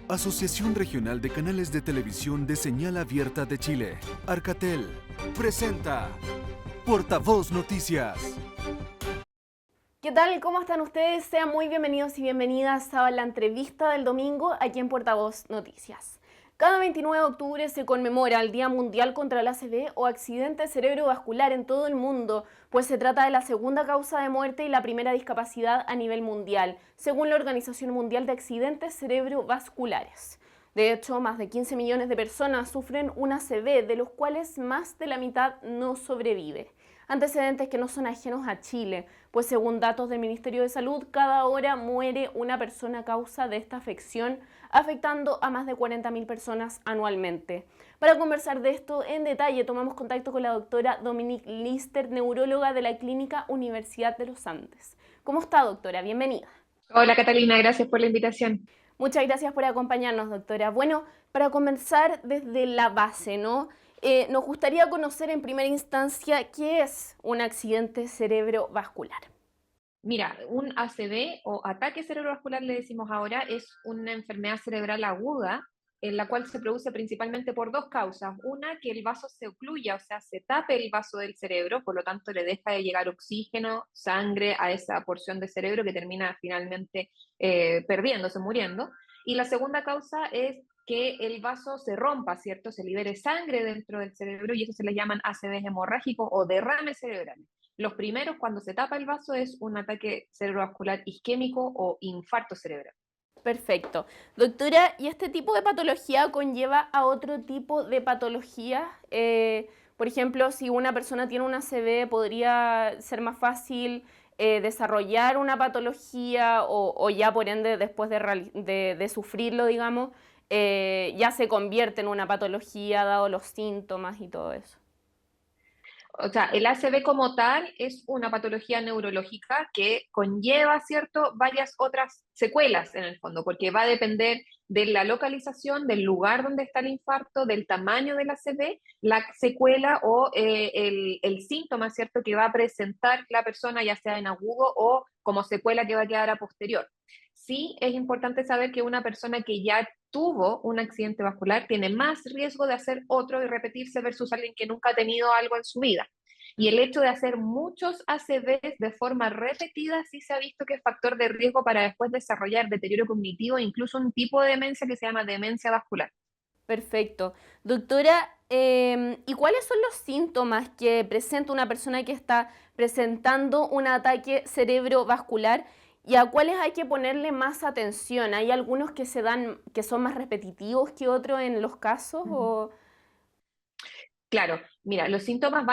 Asociación Regional de Canales de Televisión de Señal Abierta de Chile, Arcatel, presenta Portavoz Noticias. ¿Qué tal? ¿Cómo están ustedes? Sean muy bienvenidos y bienvenidas a la entrevista del domingo aquí en Portavoz Noticias. Cada 29 de octubre se conmemora el Día Mundial contra el ACV o accidente cerebrovascular en todo el mundo, pues se trata de la segunda causa de muerte y la primera discapacidad a nivel mundial, según la Organización Mundial de Accidentes Cerebrovasculares. De hecho, más de 15 millones de personas sufren un ACV, de los cuales más de la mitad no sobrevive. Antecedentes que no son ajenos a Chile, pues según datos del Ministerio de Salud, cada hora muere una persona a causa de esta afección, afectando a más de 40.000 personas anualmente. Para conversar de esto en detalle, tomamos contacto con la doctora Dominique Lister, neuróloga de la Clínica Universidad de los Andes. ¿Cómo está, doctora? Bienvenida. Hola Catalina, gracias por la invitación. Muchas gracias por acompañarnos, doctora. Bueno, para comenzar desde la base, ¿no? Nos gustaría conocer en primera instancia qué es un accidente cerebrovascular. Mira, un ACV o ataque cerebrovascular le decimos ahora, es una enfermedad cerebral aguda en la cual se produce principalmente por dos causas. Una, que el vaso se ocluya, o sea, se tape el vaso del cerebro, por lo tanto le deja de llegar oxígeno, sangre a esa porción de cerebro que termina finalmente perdiéndose, muriendo. Y la segunda causa es que el vaso se rompa, ¿cierto? Se libere sangre dentro del cerebro y eso se le llaman ACVs hemorrágicos o derrames cerebrales. Los primeros, cuando se tapa el vaso, es un ataque cerebrovascular isquémico o infarto cerebral. Perfecto. Doctora, ¿y este tipo de patología conlleva a otro tipo de patología? Por ejemplo, si una persona tiene una ACV, ¿podría ser más fácil desarrollar una patología o ya por ende después de sufrirlo, digamos, ya se convierte en una patología dado los síntomas y todo eso? O sea, el ACV como tal es una patología neurológica que conlleva, ¿cierto?, varias otras secuelas en el fondo, porque va a depender de la localización, del lugar donde está el infarto, del tamaño del ACV, la secuela o el síntoma, ¿cierto?, que va a presentar la persona, ya sea en agudo o como secuela que va a quedar a posterior. Sí es importante saber que una persona que ya tuvo un accidente vascular tiene más riesgo de hacer otro y repetirse versus alguien que nunca ha tenido algo en su vida. Y el hecho de hacer muchos ACVs de forma repetida sí se ha visto que es factor de riesgo para después desarrollar deterioro cognitivo e incluso un tipo de demencia que se llama demencia vascular. Perfecto. Doctora, ¿y cuáles son los síntomas que presenta una persona que está presentando un ataque cerebrovascular y a cuáles hay que ponerle más atención? ¿Hay algunos que se dan, que son más repetitivos que otros en los casos? O... Claro, mira, los síntomas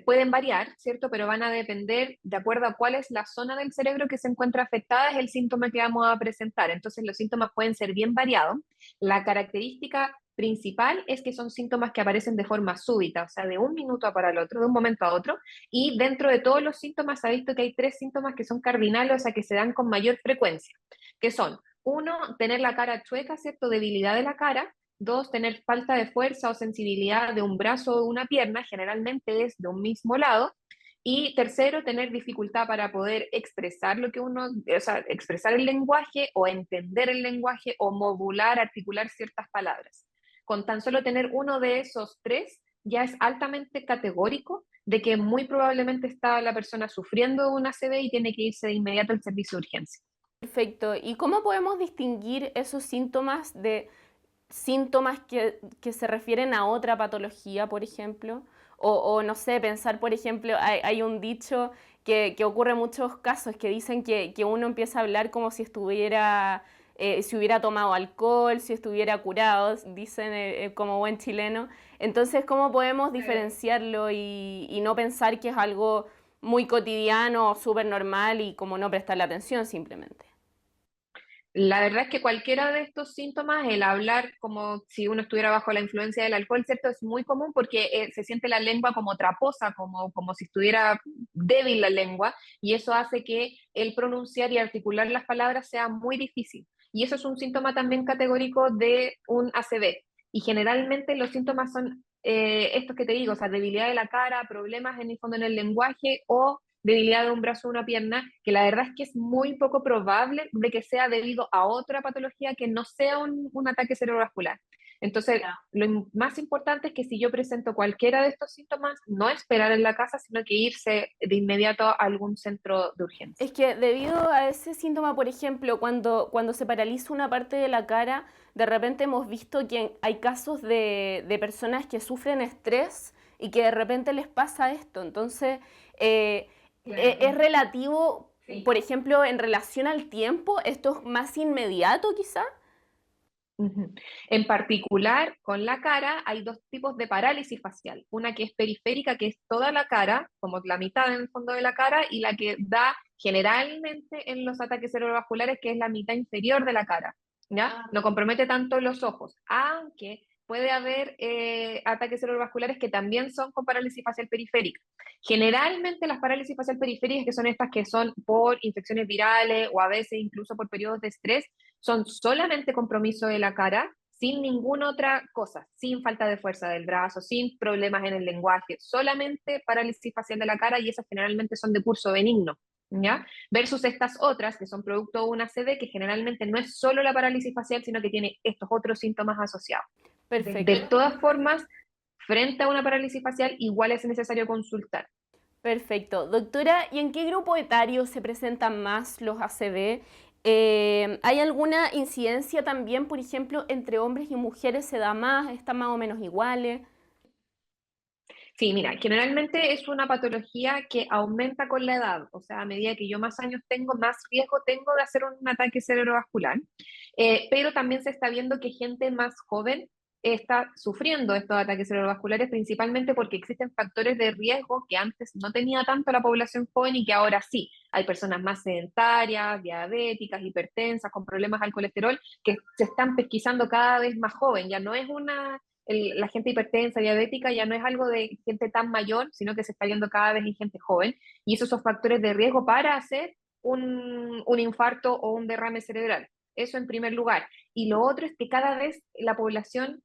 pueden variar, ¿cierto? Pero van a depender de acuerdo a cuál es la zona del cerebro que se encuentra afectada, es el síntoma que vamos a presentar. Entonces, los síntomas pueden ser bien variados. La característica principal es que son síntomas que aparecen de forma súbita, o sea, de un minuto para el otro, de un momento a otro. Y dentro de todos los síntomas se ha visto que hay tres síntomas que son cardinales, o sea, que se dan con mayor frecuencia, que son, uno, tener la cara chueca, ¿cierto? Debilidad de la cara. Dos, tener falta de fuerza o sensibilidad de un brazo o de una pierna, generalmente es de un mismo lado. Y tercero, tener dificultad para poder expresar lo que uno, o sea, expresar el lenguaje o entender el lenguaje o modular, articular ciertas palabras. Con tan solo tener uno de esos tres, ya es altamente categórico de que muy probablemente está la persona sufriendo de una ACV y tiene que irse de inmediato al servicio de urgencia. Perfecto. ¿Y cómo podemos distinguir esos síntomas de síntomas que se refieren a otra patología, por ejemplo? O no sé, pensar, por ejemplo, hay un dicho que ocurre en muchos casos que dicen que uno empieza a hablar como si estuviera, si hubiera tomado alcohol, si estuviera curado, dicen como buen chileno. Entonces, ¿cómo podemos diferenciarlo y no pensar que es algo muy cotidiano, súper normal y como no prestarle atención simplemente? La verdad es que cualquiera de estos síntomas, el hablar como si uno estuviera bajo la influencia del alcohol, ¿cierto? Es muy común porque se siente la lengua como traposa, como si estuviera débil la lengua, y eso hace que el pronunciar y articular las palabras sea muy difícil. Y eso es un síntoma también categórico de un ACV. Y generalmente los síntomas son estos que te digo, o sea, debilidad de la cara, problemas en el fondo en el lenguaje o debilidad de un brazo o una pierna, que la verdad es que es muy poco probable de que sea debido a otra patología que no sea un ataque cerebrovascular. Entonces, lo más importante es que si yo presento cualquiera de estos síntomas, no esperar en la casa, sino que irse de inmediato a algún centro de urgencia. Es que debido a ese síntoma, por ejemplo, cuando se paraliza una parte de la cara, de repente hemos visto que hay casos de personas que sufren estrés y que de repente les pasa esto. Entonces, es relativo, Sí. por ejemplo, en relación al tiempo, esto es más inmediato quizá. Ujú. En particular, con la cara hay dos tipos de parálisis facial. Una que es periférica, que es toda la cara, como la mitad en el fondo de la cara, y la que da generalmente en los ataques cerebrovasculares, que es la mitad inferior de la cara, ¿ya? No compromete tanto los ojos, aunque puede haber ataques cerebrovasculares que también son con parálisis facial periférica. Generalmente las parálisis facial periféricas, que son estas que son por infecciones virales o a veces incluso por periodos de estrés, son solamente compromiso de la cara, sin ninguna otra cosa, sin falta de fuerza del brazo, sin problemas en el lenguaje, solamente parálisis facial de la cara, y esas generalmente son de curso benigno, ¿ya? Versus estas otras que son producto de una ACV, que generalmente no es solo la parálisis facial, sino que tiene estos otros síntomas asociados. Perfecto. De todas formas, frente a una parálisis facial, igual es necesario consultar. Perfecto. Doctora, ¿y en qué grupo etario se presentan más los ACV? ¿Hay alguna incidencia también, por ejemplo, entre hombres y mujeres se da más, están más o menos iguales? Sí, mira, generalmente es una patología que aumenta con la edad, o sea, a medida que yo más años tengo, más riesgo tengo de hacer un ataque cerebrovascular. Pero también se está viendo que gente más joven está sufriendo estos ataques cerebrovasculares, principalmente porque existen factores de riesgo que antes no tenía tanto la población joven y que ahora sí. Hay personas más sedentarias, diabéticas, hipertensas, con problemas al colesterol, que se están pesquisando cada vez más joven. Ya no es la gente hipertensa, diabética, ya no es algo de gente tan mayor, sino que se está viendo cada vez en gente joven. Y esos son factores de riesgo para hacer un infarto o un derrame cerebral. Eso en primer lugar. Y lo otro es que cada vez la población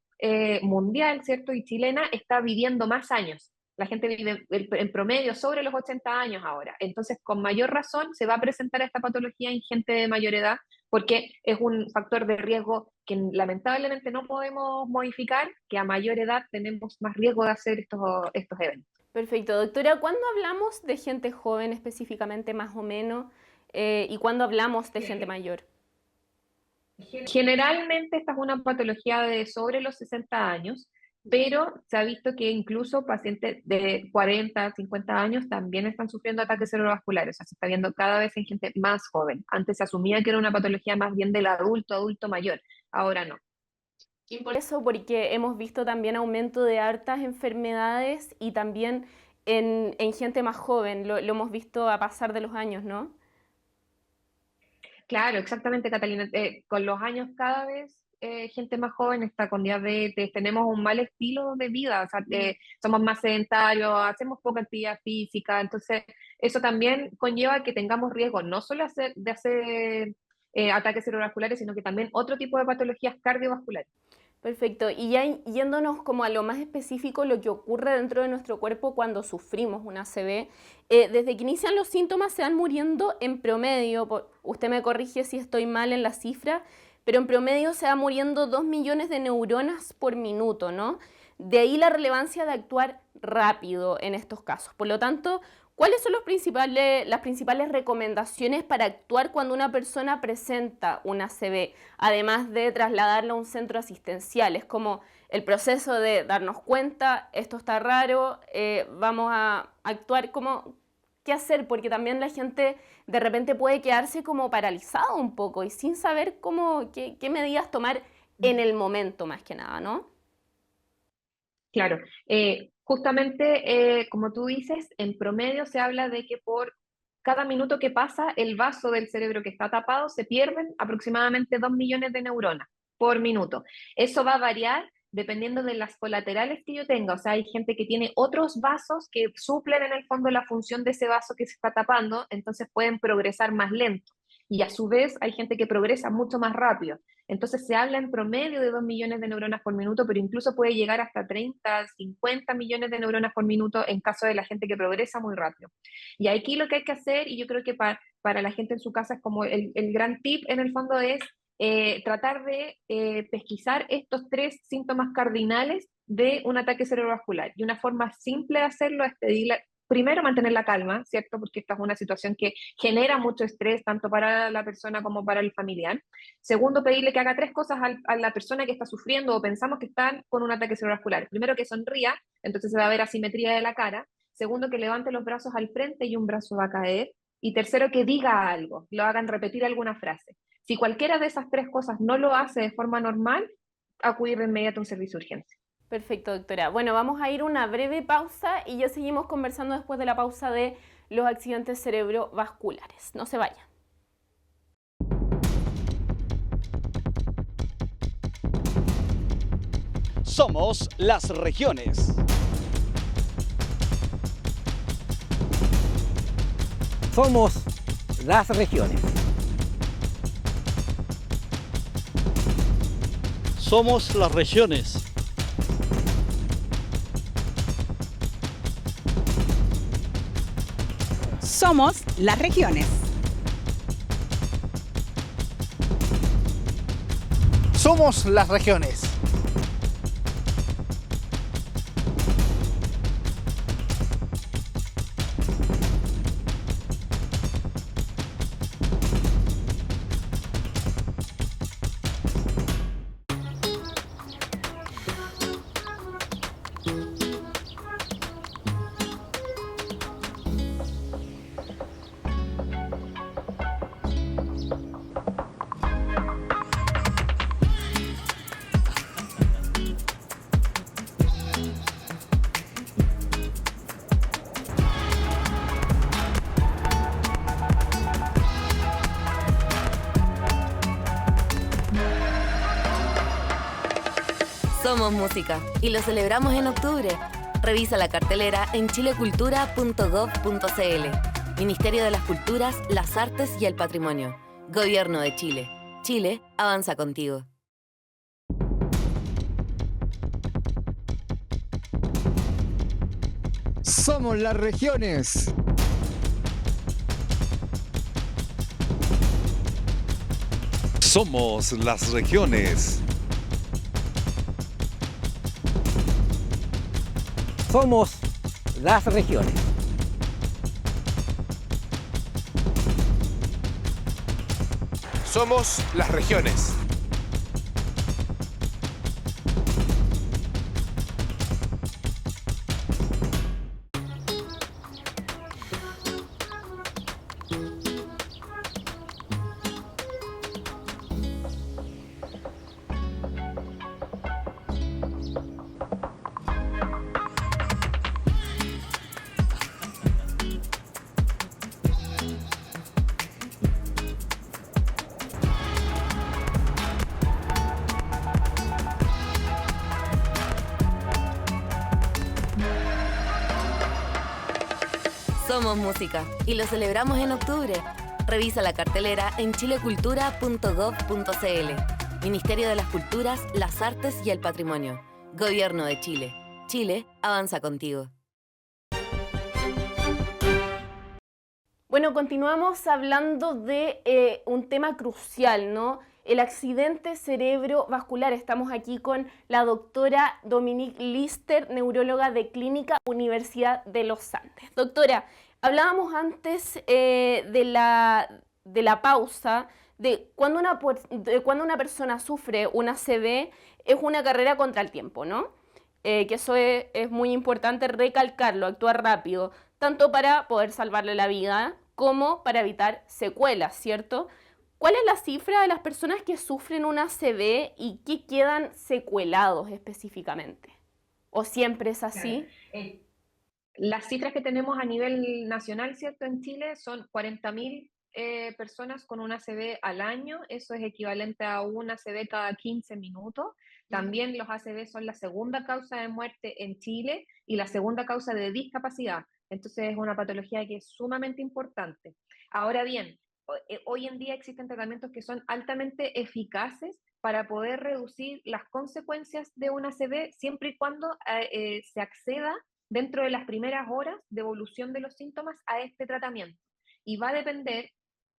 mundial, ¿cierto? Y chilena está viviendo más años. La gente vive en promedio sobre los 80 años ahora. Entonces, con mayor razón, se va a presentar esta patología en gente de mayor edad porque es un factor de riesgo que lamentablemente no podemos modificar, que a mayor edad tenemos más riesgo de hacer estos eventos. Perfecto. Doctora, ¿cuándo hablamos de gente joven específicamente, más o menos? ¿Y cuándo hablamos de gente mayor? Generalmente esta es una patología de sobre los 60 años, pero se ha visto que incluso pacientes de 40, 50 años también están sufriendo ataques cerebrovasculares, o sea, se está viendo cada vez en gente más joven. Antes se asumía que era una patología más bien del adulto mayor, ahora no. Y por eso, porque hemos visto también aumento de hartas enfermedades y también en gente más joven, lo hemos visto a pasar de los años, ¿no? Claro, exactamente, Catalina. Con los años cada vez gente más joven está con diabetes, tenemos un mal estilo de vida, o sea, somos más sedentarios, hacemos poca actividad física, entonces eso también conlleva que tengamos riesgo no solo de hacer ataques cerebrovasculares, sino que también otro tipo de patologías cardiovasculares. Perfecto. Y ya yéndonos como a lo más específico, lo que ocurre dentro de nuestro cuerpo cuando sufrimos una ACV, desde que inician los síntomas se van muriendo en promedio, usted me corrige si estoy mal en la cifra, pero en promedio se va muriendo 2 millones de neuronas por minuto, ¿no? De ahí la relevancia de actuar rápido en estos casos. Por lo tanto, ¿cuáles son las principales recomendaciones para actuar cuando una persona presenta una ACV? Además de trasladarla a un centro asistencial. Es como el proceso de darnos cuenta, esto está raro, vamos a actuar como, ¿qué hacer? Porque también la gente de repente puede quedarse como paralizado un poco y sin saber qué medidas tomar en el momento más que nada, ¿no? Claro, justamente como tú dices, en promedio se habla de que por cada minuto que pasa, el vaso del cerebro que está tapado se pierden aproximadamente 2 millones de neuronas por minuto. Eso va a variar dependiendo de las colaterales que yo tenga. O sea, hay gente que tiene otros vasos que suplen en el fondo la función de ese vaso que se está tapando, entonces pueden progresar más lento. Y a su vez hay gente que progresa mucho más rápido. Entonces se habla en promedio de 2 millones de neuronas por minuto, pero incluso puede llegar hasta 30, 50 millones de neuronas por minuto en caso de la gente que progresa muy rápido. Y aquí lo que hay que hacer, y yo creo que para la gente en su casa es como el gran tip en el fondo es tratar de pesquisar estos 3 síntomas cardinales de un ataque cerebrovascular. Y una forma simple de hacerlo es pedirle, primero, mantener la calma, ¿cierto? Porque esta es una situación que genera mucho estrés, tanto para la persona como para el familiar. Segundo, pedirle que haga 3 cosas a la persona que está sufriendo o pensamos que están con un ataque cerebrovascular. Primero, que sonría, entonces se va a ver asimetría de la cara. Segundo, que levante los brazos al frente y un brazo va a caer. Y tercero, que diga algo, lo hagan repetir alguna frase. Si cualquiera de esas 3 cosas no lo hace de forma normal, acudir de inmediato a un servicio de urgencia. Perfecto, doctora. Bueno, vamos a ir a una breve pausa y ya seguimos conversando después de la pausa de los accidentes cerebrovasculares. No se vayan. Somos las regiones. Somos las regiones. Somos las regiones. Somos las regiones. Somos las regiones. Somos música y lo celebramos en octubre. Revisa la cartelera en chilecultura.gov.cl. Ministerio de las Culturas, las Artes y el Patrimonio. Gobierno de Chile. Chile avanza contigo. Somos las regiones. Somos las regiones. Somos las regiones. Somos las regiones. Somos música y lo celebramos en octubre. Revisa la cartelera en chilecultura.gov.cl. Ministerio de las Culturas, las Artes y el Patrimonio. Gobierno de Chile. Chile avanza contigo. Bueno, continuamos hablando de un tema crucial, ¿no? El accidente cerebrovascular. Estamos aquí con la doctora Dominique Lister, neuróloga de Clínica Universidad de los Andes. Doctora, hablábamos antes de la pausa, de cuando una persona sufre una ACV, es una carrera contra el tiempo, ¿no? Que eso es muy importante recalcarlo, actuar rápido, tanto para poder salvarle la vida como para evitar secuelas, ¿cierto? ¿Cuál es la cifra de las personas que sufren una ACV y que quedan secuelados específicamente? ¿O siempre es así? Claro. Las cifras que tenemos a nivel nacional, ¿cierto? En Chile son 40.000 personas con una ACV al año. Eso es equivalente a una ACV cada 15 minutos. También los ACV son la segunda causa de muerte en Chile y la segunda causa de discapacidad. Entonces es una patología que es sumamente importante. Ahora bien, hoy en día existen tratamientos que son altamente eficaces para poder reducir las consecuencias de una ACV siempre y cuando se acceda dentro de las primeras horas de evolución de los síntomas a este tratamiento. Y va a depender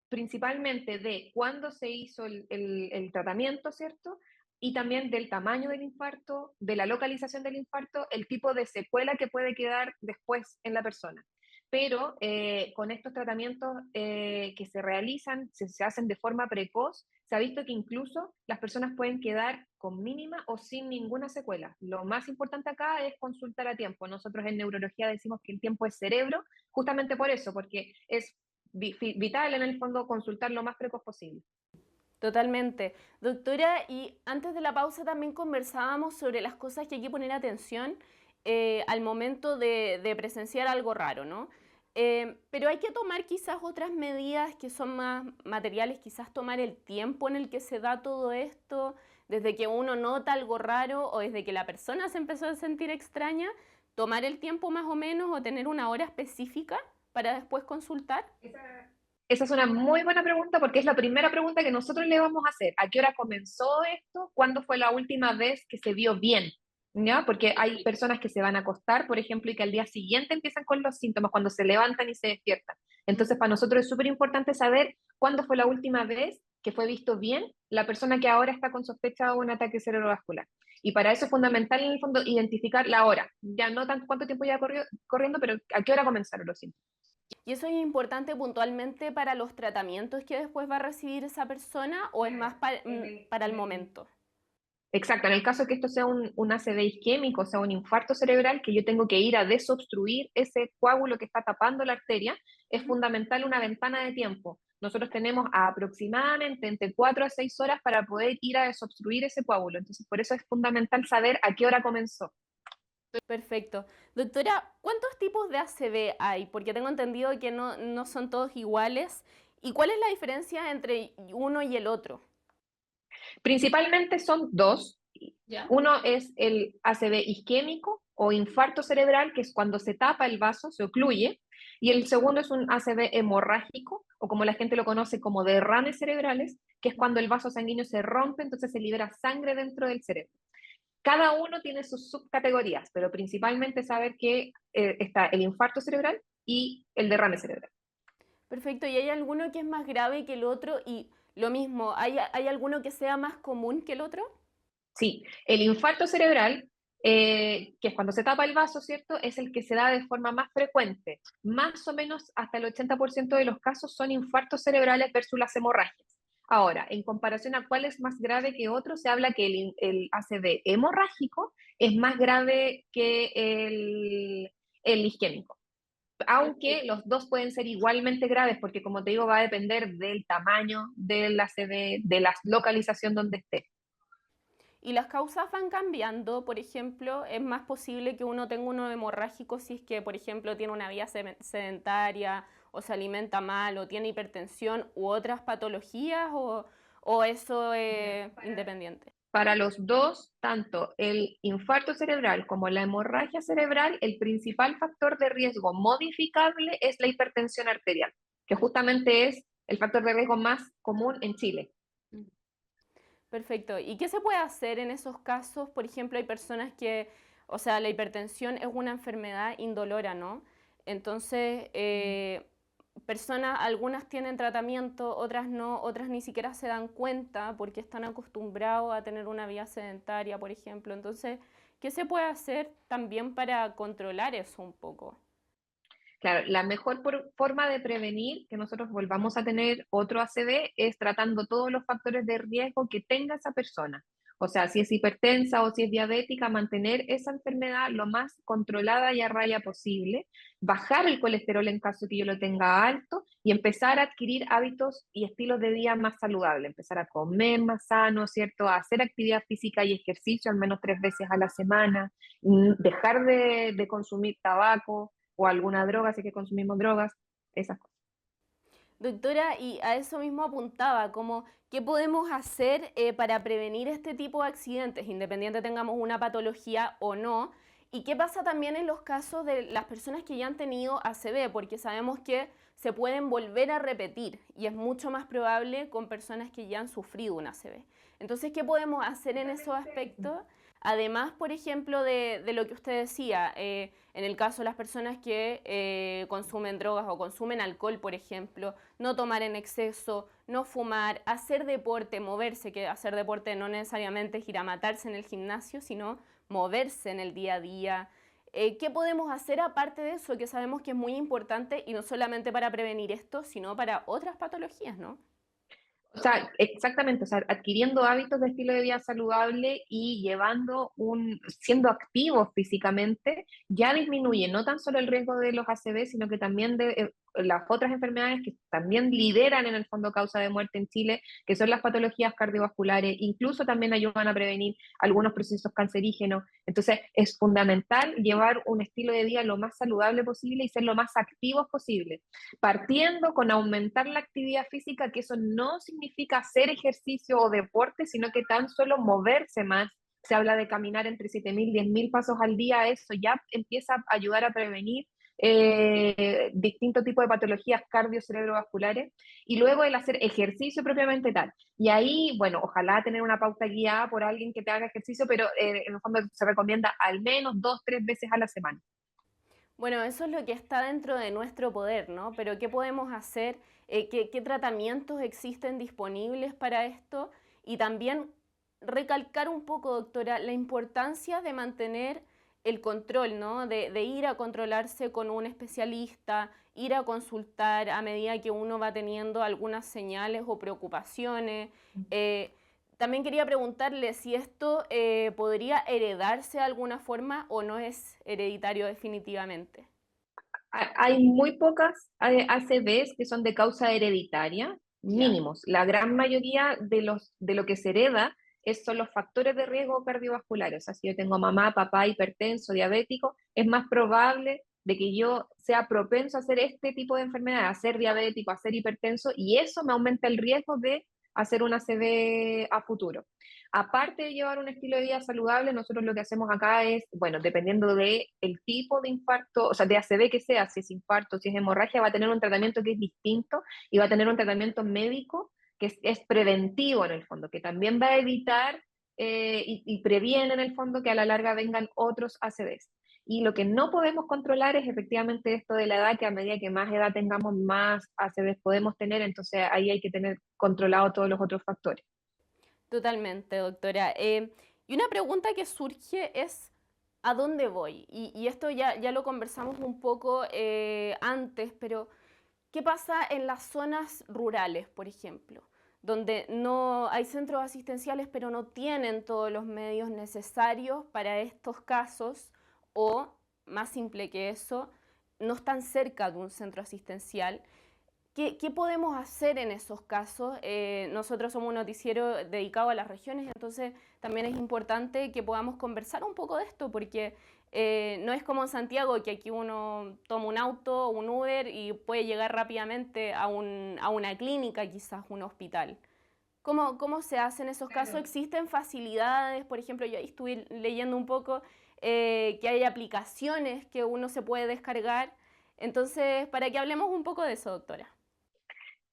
principalmente de cuándo se hizo el tratamiento, ¿cierto? Y también del tamaño del infarto, de la localización del infarto, el tipo de secuela que puede quedar después en la persona. Pero con estos tratamientos que se realizan, se hacen de forma precoz, se ha visto que incluso las personas pueden quedar con mínima o sin ninguna secuela. Lo más importante acá es consultar a tiempo. Nosotros en neurología decimos que el tiempo es cerebro, justamente por eso, porque es vital en el fondo consultar lo más precoz posible. Totalmente. Doctora, y antes de la pausa también conversábamos sobre las cosas que hay que poner atención al momento de presenciar algo raro, ¿no? Pero hay que tomar quizás otras medidas que son más materiales, quizás tomar el tiempo en el que se da todo esto, desde que uno nota algo raro o desde que la persona se empezó a sentir extraña, tomar el tiempo más o menos o tener una hora específica para después consultar. Esa es una muy buena pregunta porque es la primera pregunta que nosotros le vamos a hacer. ¿A qué hora comenzó esto? ¿Cuándo fue la última vez que se vio bien? ¿Ya? Porque hay personas que se van a acostar, por ejemplo, y que al día siguiente empiezan con los síntomas, cuando se levantan y se despiertan. Entonces, para nosotros es súper importante saber cuándo fue la última vez que fue visto bien la persona que ahora está con sospecha de un ataque cerebrovascular. Y para eso es fundamental, en el fondo, identificar la hora. Ya no tanto cuánto tiempo lleva corriendo, pero a qué hora comenzaron los síntomas. ¿Y eso es importante puntualmente para los tratamientos que después va a recibir esa persona o es más para el momento? Exacto, en el caso de que esto sea un ACV isquémico, o sea, un infarto cerebral, que yo tengo que ir a desobstruir ese coágulo que está tapando la arteria, es fundamental una ventana de tiempo. Nosotros tenemos aproximadamente entre 4 a 6 horas para poder ir a desobstruir ese coágulo. Entonces, por eso es fundamental saber a qué hora comenzó. Perfecto. Doctora, ¿cuántos tipos de ACV hay? Porque tengo entendido que no son todos iguales. ¿Y cuál es la diferencia entre uno y el otro? Principalmente son dos. ¿Ya? Uno es el ACV isquémico o infarto cerebral, que es cuando se tapa el vaso, se ocluye, y el segundo es un ACV hemorrágico, o como la gente lo conoce como derrames cerebrales, que es cuando el vaso sanguíneo se rompe, entonces se libera sangre dentro del cerebro. Cada uno tiene sus subcategorías, pero principalmente saber que está el infarto cerebral y el derrame cerebral. Perfecto, ¿y hay alguno que es más grave que el otro? Y lo mismo, ¿hay alguno que sea más común que el otro? Sí, el infarto cerebral, que es cuando se tapa el vaso, ¿cierto? Es el que se da de forma más frecuente. Más o menos hasta el 80% de los casos son infartos cerebrales versus las hemorragias. Ahora, en comparación a cuál es más grave que otro, se habla que el ACV hemorrágico es más grave que el isquémico. Aunque los dos pueden ser igualmente graves, porque como te digo, va a depender del tamaño del ACV, de la localización donde esté. ¿Y las causas van cambiando? Por ejemplo, ¿es más posible que uno tenga uno hemorrágico si es que, por ejemplo, tiene una vida sedentaria o se alimenta mal o tiene hipertensión u otras patologías o eso es independiente? Para los dos, tanto el infarto cerebral como la hemorragia cerebral, el principal factor de riesgo modificable es la hipertensión arterial, que justamente es el factor de riesgo más común en Chile. Perfecto. ¿Y qué se puede hacer en esos casos? Por ejemplo, hay personas que, o sea, la hipertensión es una enfermedad indolora, ¿no? Entonces, algunas tienen tratamiento, otras no, otras ni siquiera se dan cuenta porque están acostumbrados a tener una vida sedentaria, por ejemplo. Entonces, ¿qué se puede hacer también para controlar eso un poco? Claro, la mejor forma de prevenir que nosotros volvamos a tener otro ACV es tratando todos los factores de riesgo que tenga esa persona. O sea, si es hipertensa o si es diabética, mantener esa enfermedad lo más controlada y a raya posible, bajar el colesterol en caso que yo lo tenga alto y empezar a adquirir hábitos y estilos de vida más saludables, empezar a comer más sano, ¿cierto? A hacer actividad física y ejercicio al menos 3 veces a la semana, dejar de consumir tabaco o alguna droga, si es que consumimos drogas, esas cosas. Doctora, y a eso mismo apuntaba, como qué podemos hacer para prevenir este tipo de accidentes, independiente tengamos una patología o no, y qué pasa también en los casos de las personas que ya han tenido ACV, porque sabemos que se pueden volver a repetir y es mucho más probable con personas que ya han sufrido un ACV. Entonces, ¿qué podemos hacer en esos aspectos? Además, por ejemplo, de lo que usted decía, en el caso de las personas que consumen drogas o consumen alcohol, por ejemplo, no tomar en exceso, no fumar, hacer deporte, moverse, que hacer deporte no necesariamente es ir a matarse en el gimnasio, sino moverse en el día a día. ¿Qué podemos hacer aparte de eso, que sabemos que es muy importante y no solamente para prevenir esto, sino para otras patologías, ¿no? O sea, exactamente, o sea, adquiriendo hábitos de estilo de vida saludable y siendo activos físicamente, ya disminuye no tan solo el riesgo de los ACV, sino que también de las otras enfermedades que también lideran en el fondo causa de muerte en Chile, que son las patologías cardiovasculares, incluso también ayudan a prevenir algunos procesos cancerígenos. Entonces, es fundamental llevar un estilo de vida lo más saludable posible y ser lo más activos posible, partiendo con aumentar la actividad física, que eso no significa hacer ejercicio o deporte, sino que tan solo moverse más. Se habla de caminar entre 7.000 y 10.000 pasos al día, eso ya empieza a ayudar a prevenir distintos tipos de patologías cardiocerebrovasculares, y luego el hacer ejercicio propiamente tal. Y ahí, bueno, ojalá tener una pauta guiada por alguien que te haga ejercicio, pero en el fondo se recomienda al menos 2, 3 veces a la semana. Bueno, eso es lo que está dentro de nuestro poder, ¿no? Pero ¿qué podemos hacer? ¿Qué tratamientos existen disponibles para esto? Y también recalcar un poco, doctora, la importancia de mantener el control, ¿no? De ir a controlarse con un especialista, ir a consultar a medida que uno va teniendo algunas señales o preocupaciones. También quería preguntarle si esto podría heredarse de alguna forma o no es hereditario definitivamente. Hay muy pocas ACVs que son de causa hereditaria, ¿Ya? mínimos. La gran mayoría de lo que se hereda son los factores de riesgo cardiovasculares. O sea, si yo tengo mamá, papá hipertenso, diabético, es más probable de que yo sea propenso a hacer este tipo de enfermedad, a ser diabético, a ser hipertenso, y eso me aumenta el riesgo de hacer una ACV a futuro. Aparte de llevar un estilo de vida saludable, nosotros lo que hacemos acá es, bueno, dependiendo del tipo de infarto, o sea, de ACV que sea, si es infarto, si es hemorragia, va a tener un tratamiento que es distinto y va a tener un tratamiento médico que es preventivo en el fondo, que también va a evitar y previene en el fondo que a la larga vengan otros ACVs. Y lo que no podemos controlar es efectivamente esto de la edad, que a medida que más edad tengamos, más ACVs podemos tener, entonces ahí hay que tener controlado todos los otros factores. Totalmente, doctora. Y una pregunta que surge es, ¿a dónde voy? Y esto ya lo conversamos un poco antes, pero ¿qué pasa en las zonas rurales, por ejemplo? Donde no hay centros asistenciales, pero no tienen todos los medios necesarios para estos casos, o, más simple que eso, no están cerca de un centro asistencial. ¿Qué podemos hacer en esos casos? Nosotros somos un noticiero dedicado a las regiones, entonces también es importante que podamos conversar un poco de esto, porque no es como en Santiago, que aquí uno toma un auto, un Uber y puede llegar rápidamente a una clínica, quizás un hospital. ¿Cómo se hace en esos casos? ¿Existen facilidades? Por ejemplo, yo ahí estuve leyendo un poco que hay aplicaciones que uno se puede descargar. Entonces, para que hablemos un poco de eso, doctora.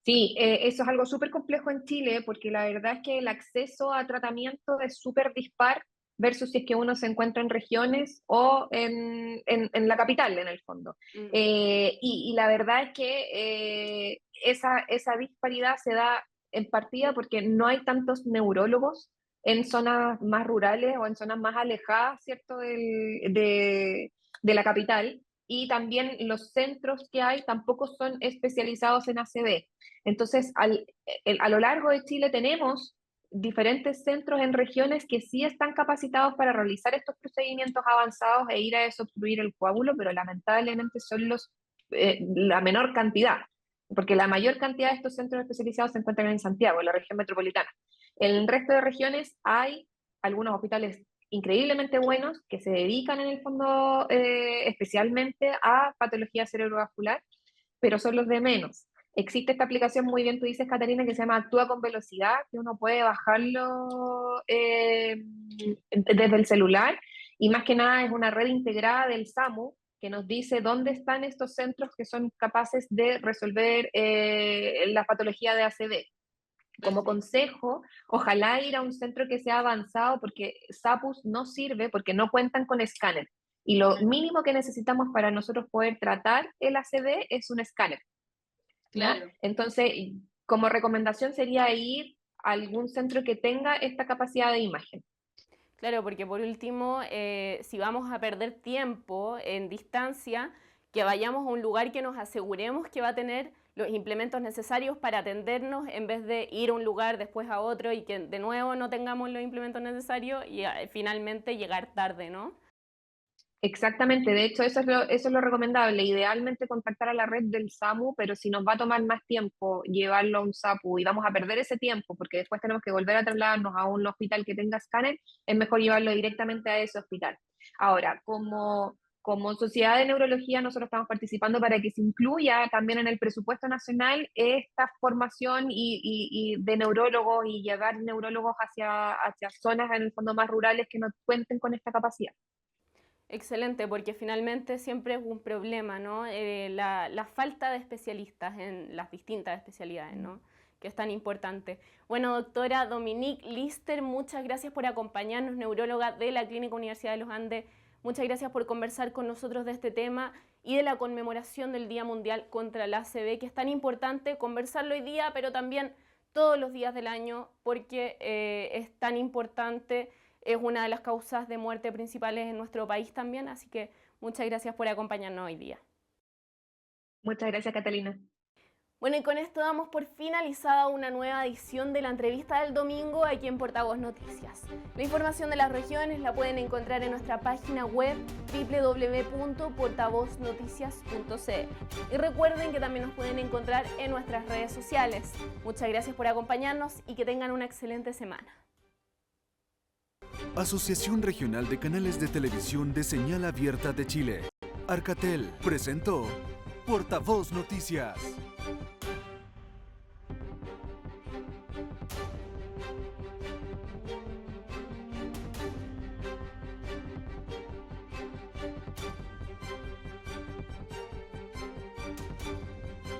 Sí, eso es algo súper complejo en Chile, porque la verdad es que el acceso a tratamiento es súper dispar versus si es que uno se encuentra en regiones o en la capital, en el fondo. Y la verdad es que esa disparidad se da en partida porque no hay tantos neurólogos en zonas más rurales o en zonas más alejadas, ¿cierto?, de la capital, y también los centros que hay tampoco son especializados en ACV. Entonces, a lo largo de Chile tenemos diferentes centros en regiones que sí están capacitados para realizar estos procedimientos avanzados e ir a desobstruir el coágulo, pero lamentablemente son la menor cantidad, porque la mayor cantidad de estos centros especializados se encuentran en Santiago, en la región metropolitana. En el resto de regiones hay algunos hospitales increíblemente buenos que se dedican en el fondo especialmente a patología cerebrovascular, pero son los de menos. Existe esta aplicación, muy bien tú dices, Catarina, que se llama Actúa con Velocidad, que uno puede bajarlo desde el celular, y más que nada es una red integrada del SAMU que nos dice dónde están estos centros que son capaces de resolver la patología de ACV. como consejo, ojalá ir a un centro que sea avanzado, porque SAPUS no sirve porque no cuentan con escáner. Y lo mínimo que necesitamos para nosotros poder tratar el ACV es un escáner. Claro. Entonces, como recomendación sería ir a algún centro que tenga esta capacidad de imagen. Claro, porque por último, si vamos a perder tiempo en distancia, que vayamos a un lugar que nos aseguremos que va a tener los implementos necesarios para atendernos, en vez de ir a un lugar, después a otro, y que de nuevo no tengamos los implementos necesarios y finalmente llegar tarde, ¿no? Exactamente, de hecho eso es lo recomendable, idealmente contactar a la red del SAMU, pero si nos va a tomar más tiempo llevarlo a un SAPU y vamos a perder ese tiempo porque después tenemos que volver a trasladarnos a un hospital que tenga escáner, es mejor llevarlo directamente a ese hospital. Ahora, como Sociedad de Neurología nosotros estamos participando para que se incluya también en el presupuesto nacional esta formación y de neurólogos y llevar neurólogos hacia zonas en el fondo más rurales que no cuenten con esta capacidad. Excelente, porque finalmente siempre es un problema, ¿no? La falta de especialistas en las distintas especialidades, ¿no? Que es tan importante. Bueno, doctora Dominique Lister, muchas gracias por acompañarnos, neuróloga de la Clínica Universidad de los Andes. Muchas gracias por conversar con nosotros de este tema y de la conmemoración del Día Mundial contra la ACV, que es tan importante conversarlo hoy día, pero también todos los días del año, porque es tan importante. Es una de las causas de muerte principales en nuestro país también, así que muchas gracias por acompañarnos hoy día. Muchas gracias, Catalina. Bueno, y con esto damos por finalizada una nueva edición de la entrevista del domingo aquí en Portavoz Noticias. La información de las regiones la pueden encontrar en nuestra página web www.portavoznoticias.cl. Y recuerden que también nos pueden encontrar en nuestras redes sociales. Muchas gracias por acompañarnos y que tengan una excelente semana. Asociación Regional de Canales de Televisión de Señal Abierta de Chile, Arcatel, presentó Portavoz Noticias.